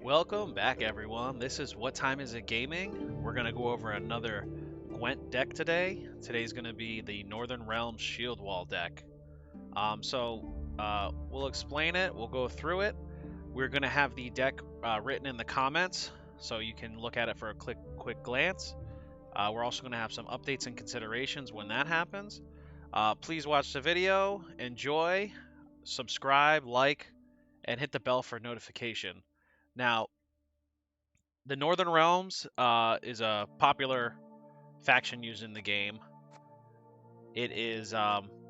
Welcome back, everyone. This is What Time Is It Gaming? We're going to go over another Gwent deck today. Today's going to be the Northern Realms Shieldwall Deck. We'll explain it. We'll go through it. We're going to have the deck written in the comments, so you can look at it for a quick glance. We're also going to have some updates and considerations when that happens. Please watch the video, enjoy, subscribe, like, and hit the bell for notification. Now, the Northern Realms is a popular faction used in the game. It is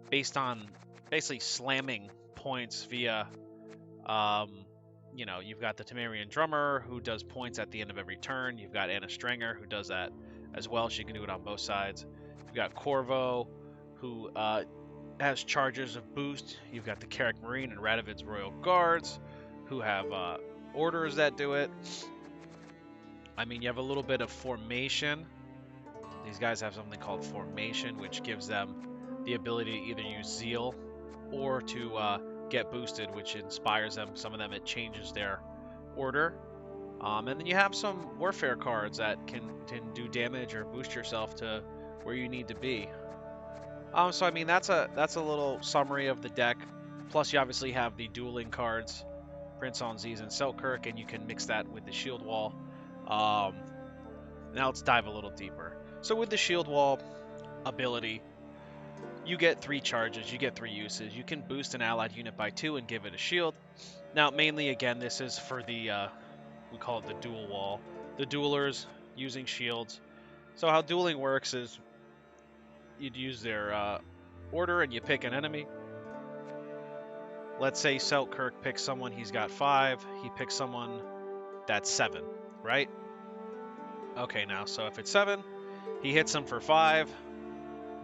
based on basically slamming points via, you've got the Temerian Drummer who does points at the end of every turn. You've got Strenger who does that as well. She can do it on both sides. You've got Corvo who has charges of boost. You've got the Kerack Marine and Radovid's Royal Guards who have orders that do it. I mean, you have a little bit of formation. These guys have something called formation, which gives them the ability to either use zeal or to get boosted, which inspires them. Some of them, it changes their order. And then you have some warfare cards that can do damage or boost yourself to where you need to be. So I mean, that's a little summary of the deck. Plus, you obviously have the dueling cards, Prince Anseis and Seltkirk, and you can mix that with the shield wall. Now let's dive a little deeper. So with the shield wall ability, you get 3 charges, you get 3 uses. You can boost an allied unit by 2 and give it a shield. Now mainly, again, this is for the, we call it the duel wall. The duelers using shields. So how dueling works is you'd use their order and you pick an enemy. Let's say Seltkirk picks someone, he's got 5. He picks someone that's 7, right? Okay, now, so if it's 7, he hits them for 5.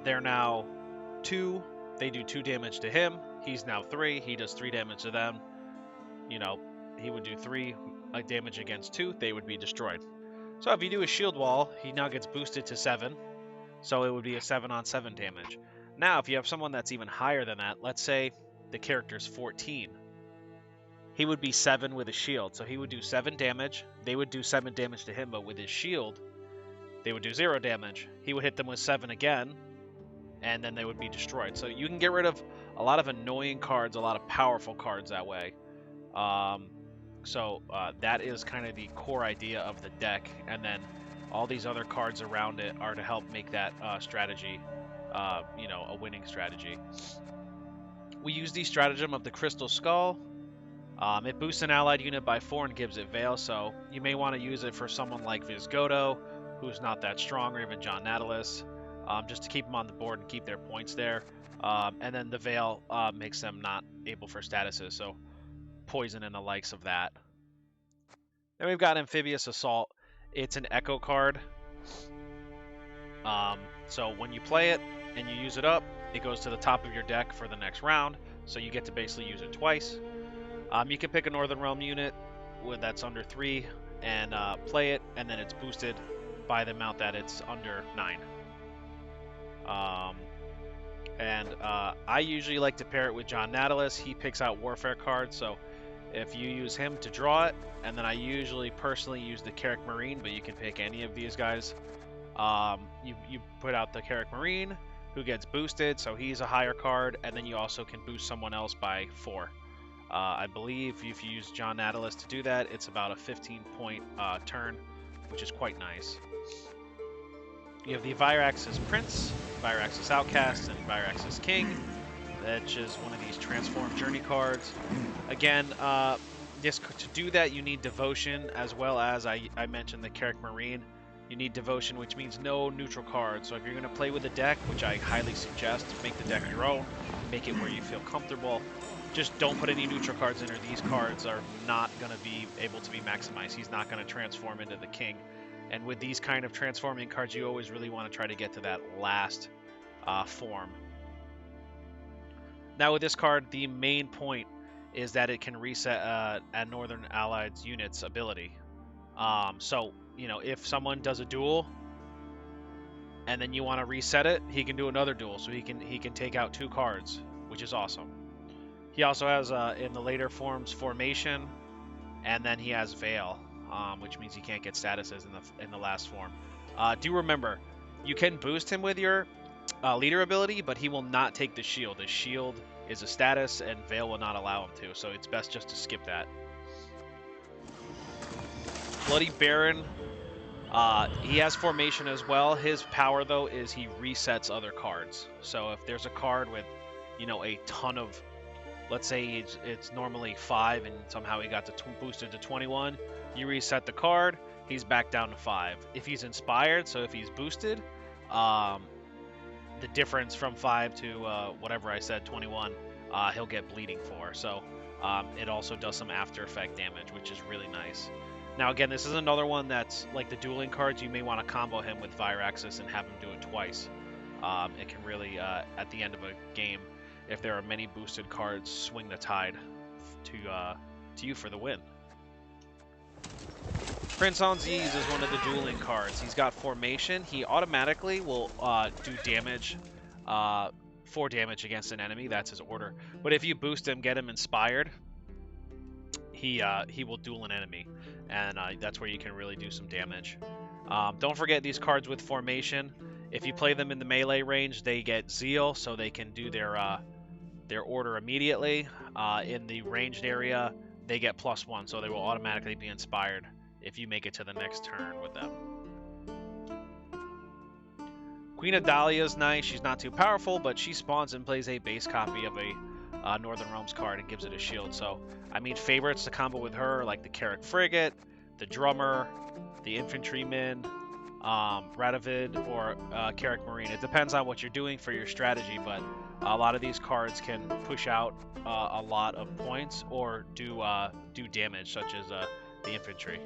They're now 2. They do 2 damage to him. He's now 3. He does 3 damage to them. You know, he would do 3 damage against 2. They would be destroyed. So if you do a shield wall, he now gets boosted to 7. So it would be a 7-on-7 damage. Now, if you have someone that's even higher than that, let's say the character's 14. He would be 7 with a shield, so he would do 7 damage. They would do 7 damage to him, but with his shield, they would do 0 damage. He would hit them with 7 again, and then they would be destroyed. So you can get rid of a lot of annoying cards, a lot of powerful cards that way. That is kind of the core idea of the deck, and then all these other cards around it are to help make that strategy, a winning strategy. We use the stratagem of the Crystal Skull. It boosts an allied unit by 4 and gives it Veil, so you may want to use it for someone like Vysogota, who's not that strong, or even Natalis, just to keep them on the board and keep their points there. And then the Veil makes them not able for statuses, so poison and the likes of that. Then we've got Amphibious Assault. It's an echo card. So when you play it and you use it up, it goes to the top of your deck for the next round, so you get to basically use it twice. You can pick a Northern Realm unit that's under 3 and play it, and then it's boosted by the amount that it's under 9. I usually like to pair it with Natalis. He picks out warfare cards, so if you use him to draw it, and then I usually personally use the Kerack Marine, but you can pick any of these guys. You put out the Kerack Marine, who gets boosted, so he's a higher card, and then you also can boost someone else by 4. I believe if you use Natalis to do that, it's about a 15-point turn, which is quite nice. You have the Viraxas Prince, Viraxas Outcast, and Viraxas King, which is one of these transform journey cards. Again, to do that, you need devotion, as well as I mentioned the Kerack Marine. You need devotion, which means no neutral cards. So if you're going to play with a deck, which I highly suggest, make the deck your own, make it where you feel comfortable. Just don't put any neutral cards in, or these cards are not going to be able to be maximized. He's not going to transform into the king. And with these kind of transforming cards, you always really want to try to get to that last form. Now with this card, the main point is that it can reset a Northern Allied's unit's ability. If someone does a duel and then you want to reset it, he can do another duel, so he can take out 2 cards, which is awesome. He also has in the later forms formation, and then he has Veil. which means he can't get statuses in the last form. Do remember, you can boost him with your leader ability, but he will not take the shield. The shield is a status, and Veil will not allow him to, so it's best just to skip that. Bloody Baron, he has formation as well. His power, though, is he resets other cards. So if there's a card with, you know, a ton of, let's say it's normally 5 and somehow he got boosted to 21, you reset the card, he's back down to 5. If he's inspired, so if he's boosted, the difference from 5 to whatever I said, 21, he'll get bleeding for. So it also does some after effect damage, which is really nice. Now again, this is another one that's like the dueling cards. You may want to combo him with Viraxas and have him do it twice. It can really, at the end of a game, if there are many boosted cards, swing the tide to you for the win. Prince Anseis is one of the dueling cards. He's got formation. He automatically will do damage, 4 damage against an enemy. That's his order. But if you boost him, get him inspired, he will duel an enemy, and that's where you can really do some damage. Don't forget these cards with formation. If you play them in the melee range, they get Zeal, so they can do their order immediately. In the ranged area, they get +1, so they will automatically be inspired if you make it to the next turn with them. Queen Adalia is nice. She's not too powerful, but she spawns and plays a base copy of a Northern Realms card and gives it a shield. So, I mean, favorites to combo with her, like the Kerack Frigate, the Drummer, the Infantryman, Radovid, or Kerack Marine. It depends on what you're doing for your strategy, but a lot of these cards can push out a lot of points or do damage, such as the infantry.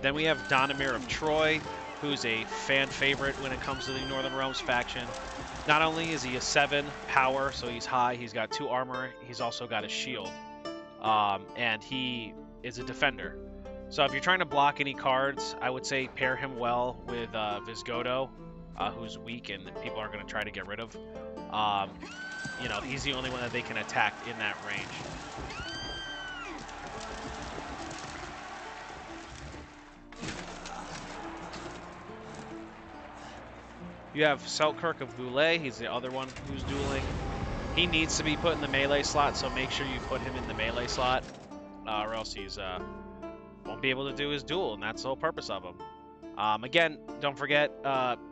Then we have Donomir of Troy, who's a fan favorite when it comes to the Northern Realms faction. Not only is he a 7 power, so he's high, he's got 2 armor, he's also got a shield. And he is a defender. So if you're trying to block any cards, I would say pair him well with Vysogota, who's weak and people are going to try to get rid of. You know, he's the only one that they can attack in that range. You have Seltkirk of Gulet. He's the other one who's dueling. He needs to be put in the melee slot, so make sure you put him in the melee slot, or else he's won't be able to do his duel, and that's the whole purpose of him. Again, don't forget,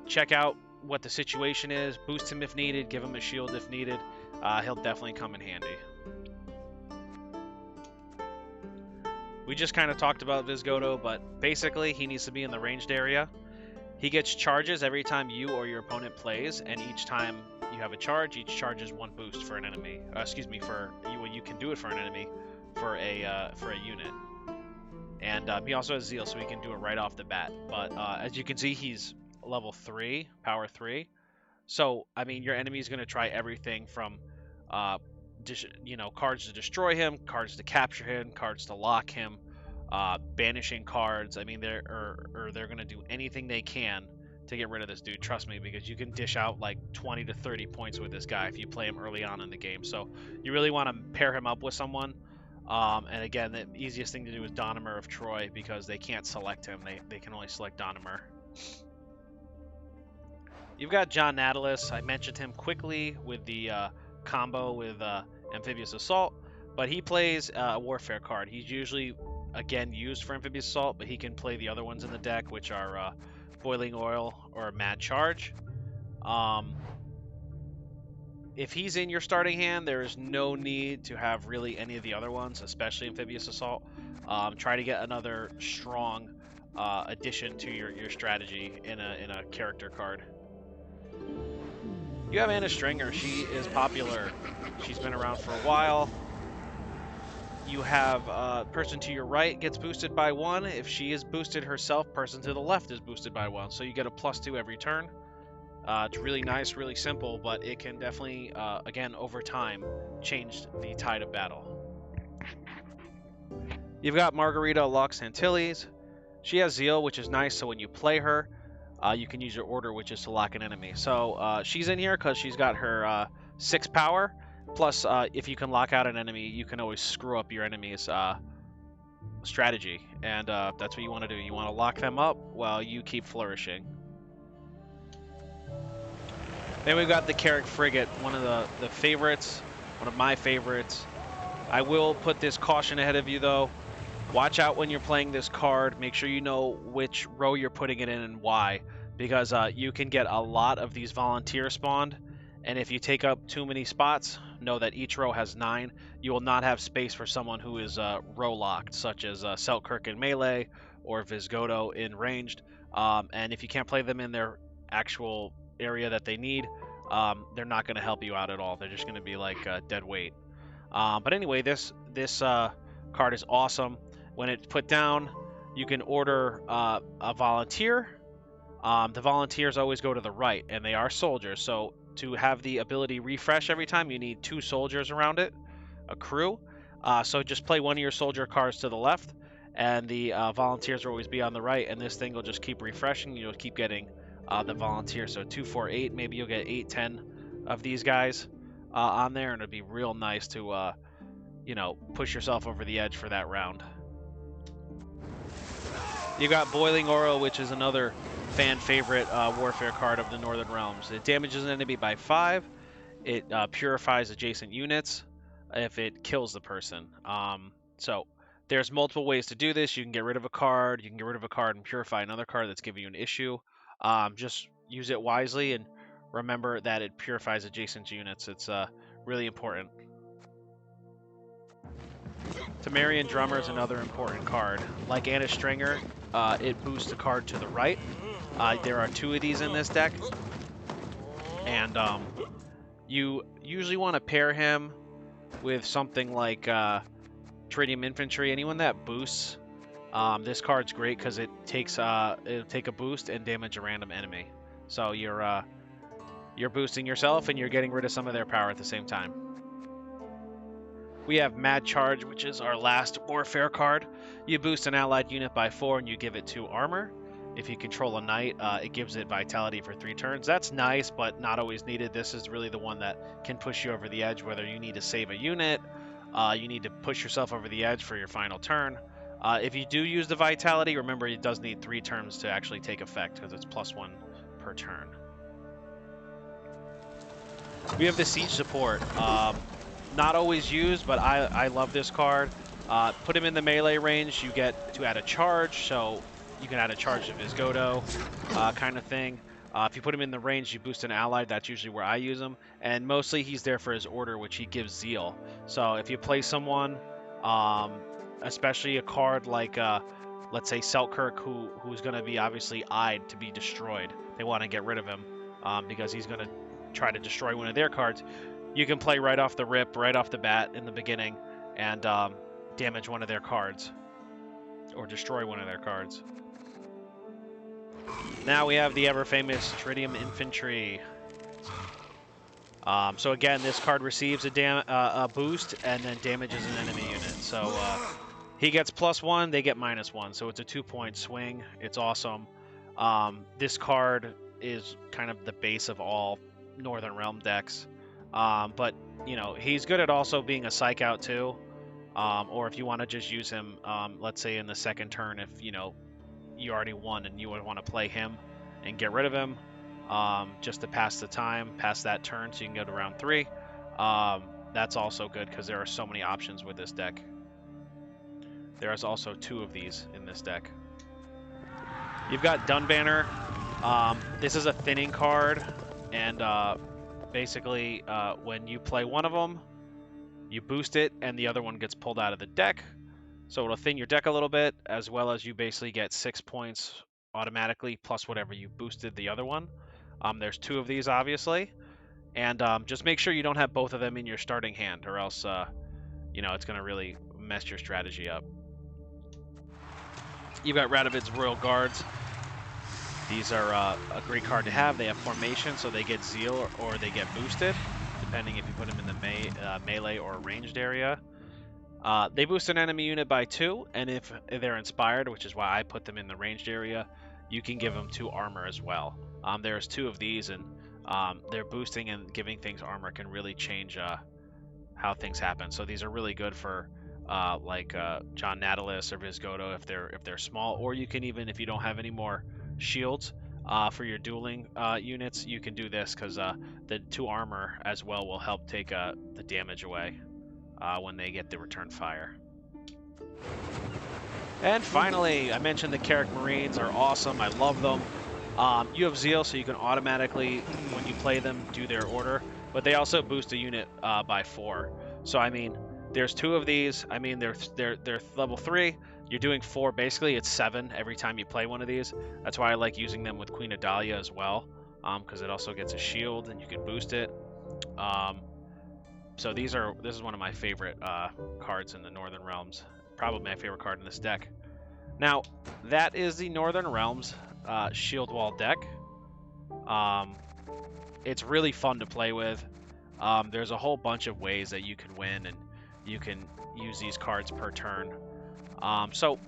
check out what the situation is. Boost him if needed. Give him a shield if needed. He'll definitely come in handy. We just kind of talked about Vysogota, but basically he needs to be in the ranged area. He gets charges every time you or your opponent plays, and each time you have a charge, each charge is 1 boost for an enemy. Excuse me, for you can do it for an enemy for a unit. And he also has Zeal, so he can do it right off the bat. But as you can see, he's level 3, power 3. So I mean, your enemy is going to try everything from you know, cards to destroy him, cards to capture him, cards to lock him. Banishing cards. I mean, they're going to do anything they can to get rid of this dude. Trust me, because you can dish out like 20 to 30 points with this guy if you play him early on in the game. So you really want to pair him up with someone. And again, the easiest thing to do is Donimir of Troy, because they can't select him. They can only select Donimir. You've got John Natalis. I mentioned him quickly with the combo with Amphibious Assault, but he plays a warfare card. He's usually again used for Amphibious Assault, but he can play the other ones in the deck, which are Boiling Oil or Mad Charge. If he's in your starting hand, there is no need to have really any of the other ones, especially Amphibious Assault. Try to get another strong addition to your strategy in a character card. You have Anna Strenger. She is popular. She's been around for a while. You have person to your right gets boosted by 1. If she is boosted herself, person to the left is boosted by 1. So you get a +2 every turn. It's really nice, really simple, but it can definitely, again, over time, change the tide of battle. You've got Margarita Laux-Antille. She has Zeal, which is nice, so when you play her, you can use your order, which is to lock an enemy. So she's in here because she's got her 6 power, Plus, if you can lock out an enemy, you can always screw up your enemy's strategy, and that's what you want to do. You want to lock them up while you keep flourishing. Then we've got the Kerack Frigate, one of the favorites, one of my favorites. I will put this caution ahead of you, though. Watch out when you're playing this card. Make sure you know which row you're putting it in and why, because you can get a lot of these volunteer spawned, and if you take up too many spots, know that each row has 9. You will not have space for someone who is row locked, such as Seltkirk in melee or Vysogota in ranged. And if you can't play them in their actual area that they need, they're not going to help you out at all. They're just going to be like dead weight. But anyway, this card is awesome. When it's put down, you can order a volunteer. The volunteers always go to the right, and they are soldiers. So to have the ability refresh every time, you need 2 soldiers around it, a crew. So just play one of your soldier cards to the left, and the volunteers will always be on the right, and this thing will just keep refreshing. You'll keep getting the volunteer. So 2, 4, 8, maybe you'll get 8, 10 of these guys on there, and it'd be real nice to, you know, push yourself over the edge for that round. You got Boiling Oil, which is another fan favorite warfare card of the Northern Realms. It damages an enemy by 5. It purifies adjacent units if it kills the person. So there's multiple ways to do this. You can get rid of a card. You can get rid of a card and purify another card that's giving you an issue. Just use it wisely and remember that it purifies adjacent units. It's really important. Temerian Drummer is another important card. Like Strenger, it boosts a card to the right. There are 2 of these in this deck, and you usually want to pair him with something like Tridam Infantry. Anyone that boosts, this card's great because it takes it'll take a boost and damage a random enemy. So you're boosting yourself and you're getting rid of some of their power at the same time. We have Mad Charge, which is our last warfare card. You boost an allied unit by 4 and you give it 2 armor. If you control a knight, it gives it vitality for 3 turns. That's nice, but not always needed. This is really the one that can push you over the edge, whether you need to save a unit, you need to push yourself over the edge for your final turn. If you do use the vitality, remember it does need 3 turns to actually take effect because it's +1 per turn. We have the Siege Support. Not always used, but I love this card. Put him in the melee range, you get to add a charge, so you can add a charge to Vysogota kind of thing. If you put him in the range, you boost an ally. That's usually where I use him. And mostly he's there for his order, which he gives zeal. So if you play someone, especially a card like, let's say Seltkirk, who's going to be obviously eyed to be destroyed. They want to get rid of him because he's going to try to destroy one of their cards. You can play right off the rip, right off the bat in the beginning, and damage one of their cards. Or destroy one of their cards. Now we have the ever-famous Tridam Infantry. So again, this card receives a boost and then damages an enemy unit. So he gets +1, they get -1. So it's a 2-point swing. It's awesome. This card is kind of the base of all Northern Realm decks. But, you know, he's good at also being a psych out too. Or if you want to just use him, let's say in the second turn, if, you know, you already won and you would want to play him and get rid of him just to pass the time, pass that turn so you can go to round 3. That's also good because there are so many options with this deck. There's also 2 of these in this deck. You've got Dunbanner. This is a thinning card, and basically when you play one of them, you boost it and the other one gets pulled out of the deck. So it'll thin your deck a little bit, as well as you basically get 6 points automatically, plus whatever you boosted the other one. There's 2 of these, obviously. And just make sure you don't have both of them in your starting hand, or else, you know, it's going to really mess your strategy up. You've got Radovid's Royal Guards. These are a great card to have. They have formation, so they get zeal or they get boosted, depending if you put them in the melee or ranged area. They boost an enemy unit by 2, and if they're inspired, which is why I put them in the ranged area, you can give them 2 armor as well. There's 2 of these, and their boosting and giving things armor can really change how things happen. So these are really good for like John Natalis or Vysogota if they're small, or you can even, if you don't have any more shields for your dueling units, you can do this because the 2 armor as well will help take the damage away when they get the return fire. And finally, I mentioned the Kerack Marines are awesome. I love them. You have Zeal, so you can automatically, when you play them, do their order. But they also boost a unit by 4. So I mean, there's 2 of these. I mean, they're level 3. You're doing 4. Basically, it's 7 every time you play one of these. That's why I like using them with Queen Adalia as well, because it also gets a shield and you can boost it. So this is one of my favorite cards in the Northern Realms. Probably my favorite card in this deck. Now, that is the Northern Realms Shieldwall Deck. It's really fun to play with. There's a whole bunch of ways that you can win, and you can use these cards per turn. So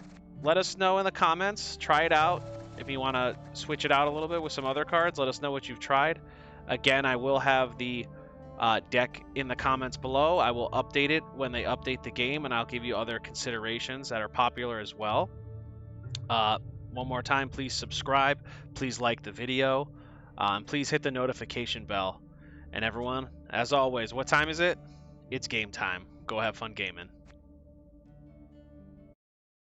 let us know in the comments. Try it out. If you want to switch it out a little bit with some other cards, let us know what you've tried. Again, I will have the deck in the comments below. I will update it when they update the game, and I'll give you other considerations that are popular as well. One more time, please subscribe, please like the video, please hit the notification bell. And everyone, as always, what time is it? It's game time. Go have fun gaming.